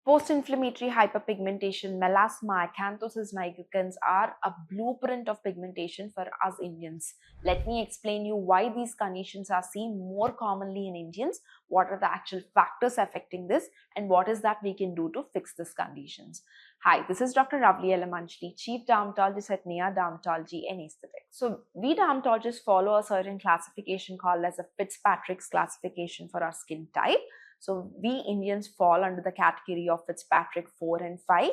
Post-inflammatory hyperpigmentation, melasma, acanthosis nigricans are a blueprint of pigmentation for us Indians. Let me explain you why these conditions are seen more commonly in Indians, what are the actual factors affecting this, and what is that we can do to fix these conditions. Hi, this is Dr. Ravali Yalamanchili, Chief Dermatologist at 𝐸𝐴 Dermatology and Aesthetics. So, we dermatologists follow a certain classification called as a Fitzpatrick's classification for our skin type. So we Indians fall under the category of Fitzpatrick 4 and 5.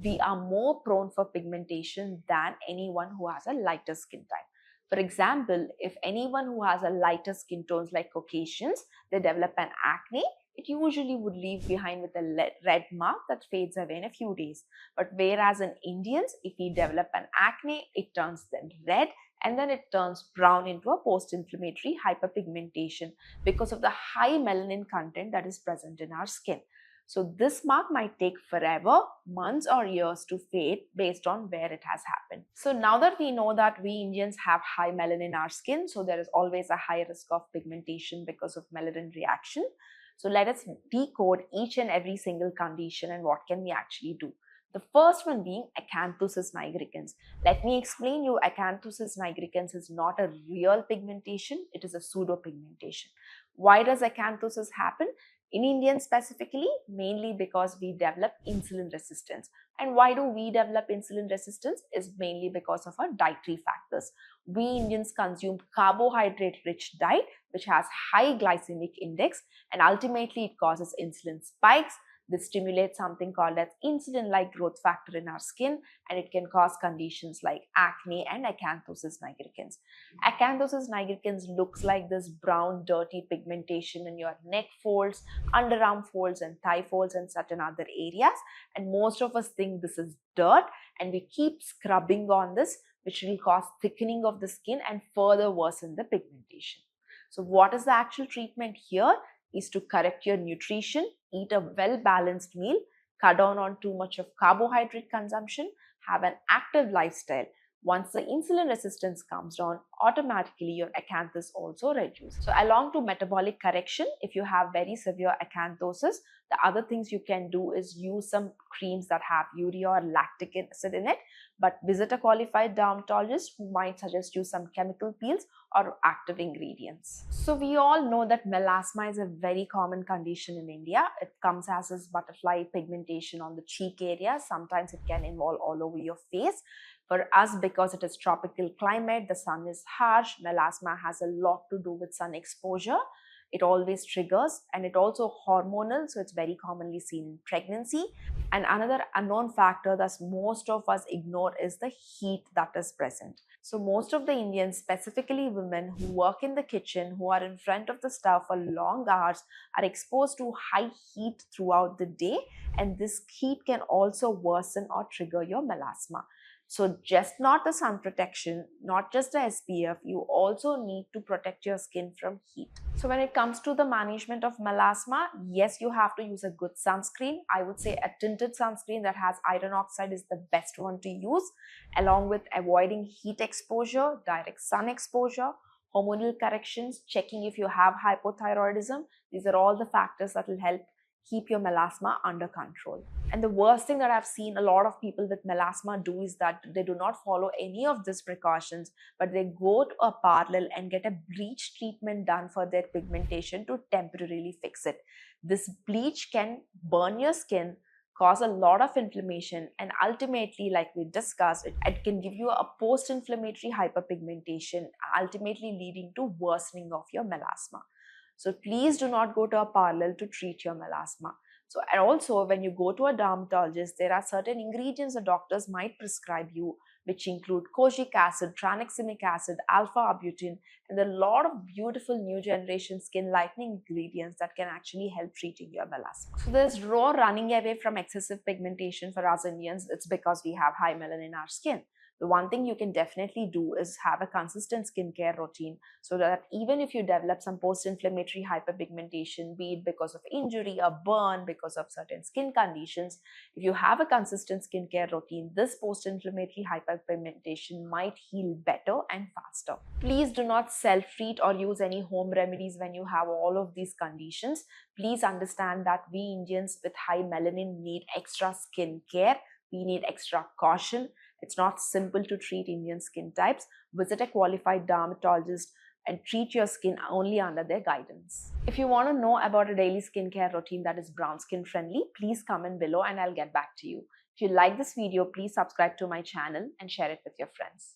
We are more prone for pigmentation than anyone who has a lighter skin type. For example, if anyone who has a lighter skin tones like Caucasians, they develop an acne, it usually would leave behind with a red mark that fades away in a few days. But whereas in Indians, if we develop an acne, it turns them red and then it turns brown into a post-inflammatory hyperpigmentation because of the high melanin content that is present in our skin. So this mark might take forever, months or years to fade based on where it has happened. So now that we know that we Indians have high melanin in our skin, so there is always a high risk of pigmentation because of melanin reaction. So let us decode each and every single condition and what can we actually do. The first one being acanthosis nigricans. Let me explain you, acanthosis nigricans is not a real pigmentation, it is a pseudo-pigmentation. Why does acanthosis happen? In Indians specifically, mainly because we develop insulin resistance. And why do we develop insulin resistance? Is mainly because of our dietary factors. We Indians consume carbohydrate-rich diet, which has high glycemic index, and ultimately it causes insulin spikes. This stimulates something called as insulin-like growth factor in our skin, and it can cause conditions like acne and acanthosis nigricans. Acanthosis nigricans looks like this brown, dirty pigmentation in your neck folds, underarm folds, and thigh folds, and certain other areas. And most of us think this is dirt, and we keep scrubbing on this, which will cause thickening of the skin and further worsen the pigmentation. So, what is the actual treatment here? Is to correct your nutrition, eat a well-balanced meal, cut down on too much of carbohydrate consumption, have an active lifestyle. Once the insulin resistance comes down, automatically your acanthosis also reduces. So along to metabolic correction, if you have very severe acanthosis, the other things you can do is use some creams that have urea or lactic acid in it, but visit a qualified dermatologist who might suggest you some chemical peels or active ingredients. So we all know that melasma is a very common condition in India. It comes as this butterfly pigmentation on the cheek area. Sometimes it can involve all over your face. For us, because it is tropical climate, the sun is harsh, melasma has a lot to do with sun exposure. It always triggers, and it also hormonal, so it's very commonly seen in pregnancy. And another unknown factor that most of us ignore is the heat that is present. So most of the Indians, specifically women who work in the kitchen, who are in front of the stove for long hours, are exposed to high heat throughout the day, and this heat can also worsen or trigger your melasma. So just not the sun protection, not just the SPF, you also need to protect your skin from heat. So when it comes to the management of melasma, yes, you have to use a good sunscreen. I would say a tinted sunscreen that has iron oxide is the best one to use, along with avoiding heat exposure, direct sun exposure, hormonal corrections, checking if you have hypothyroidism. These are all the factors that will help keep your melasma under control. And the worst thing that I've seen a lot of people with melasma do is that they do not follow any of these precautions, but they go to a parlor and get a bleach treatment done for their pigmentation to temporarily fix it. This bleach can burn your skin, cause a lot of inflammation, and ultimately, like we discussed, it can give you a post-inflammatory hyperpigmentation, ultimately leading to worsening of your melasma. So please do not go to a parlor to treat your melasma. So, and also when you go to a dermatologist, there are certain ingredients the doctors might prescribe you, which include kojic acid, tranexamic acid, alpha-arbutin, and a lot of beautiful new generation skin lightening ingredients that can actually help treating your melasma. So there's raw running away from excessive pigmentation for us Indians. It's because we have high melanin in our skin. The one thing you can definitely do is have a consistent skincare routine so that even if you develop some post-inflammatory hyperpigmentation, be it because of injury, a burn, because of certain skin conditions, if you have a consistent skincare routine, this post-inflammatory hyperpigmentation might heal better and faster. Please do not self-treat or use any home remedies when you have all of these conditions. Please understand that we Indians with high melanin need extra skin care. We need extra caution. It's not simple to treat Indian skin types. Visit a qualified dermatologist and treat your skin only under their guidance. If you want to know about a daily skincare routine that is brown skin friendly, please comment below and I'll get back to you. If you like this video, please subscribe to my channel and share it with your friends.